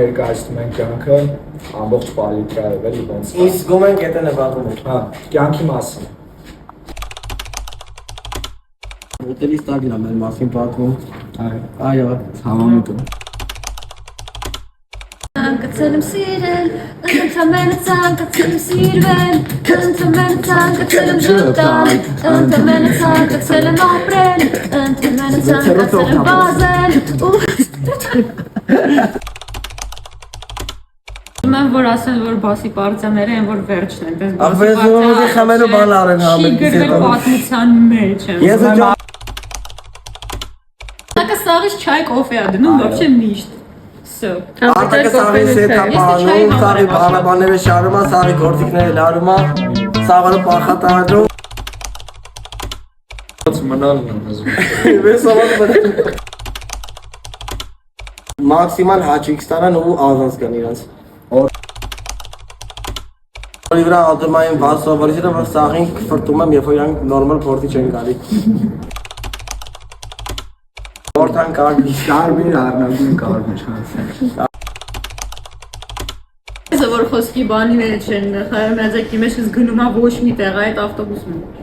ներկայացնում են կյանքը ամբողջ պալիտրայով էլի ոնց։ Ինչ զգում ենք դա նվագում ենք։ Հա, կյանքի մասին։ Ուտելի ստագին ամեն մասին պատմում։ Այո, համամիտում։ Ցանկացել սիրել, ընդամենը ցանկացել սիրվել, ընդամենը ցանկացել ժպտալ, ընդամենը ցանկացել ապրել, ընդամենը ցանկացել վազել։ Mən որ ասեն որ բասի պարտիաները են որ վերջն են, դες բասի պարտիաները խմելու բանալ են համել։ Չի գրվել պատմության մեջ են։ Ես Ակա սաղից չայ կոֆե ա դնում, вообще միշտ։ Всё։ Արտակը սաղի սետա պանում, սաղի բանալաբանները շարում ա, սաղի գործիքները լարում ա, սաղը պախատարում։ Մնալն եմ ուզում։ Ես ավան մնալ։ Մաքսիմալ հաճիկ ստանան ու ազանց կան իրանց։ Որի վրա ադում այն վար սովորիչերը, որ սաղին կվրտում եմ, երբ որ իրանք նորմալ փորձի չեն գալի։ Որտան կարմիր։ Կարմիր առնագույն կարմիր։ Ես որ խոսքի բանի մեջ չեն, խայում մեզակի մեջ գնում ա ոչ մի տեղ այդ ավտոբուսում։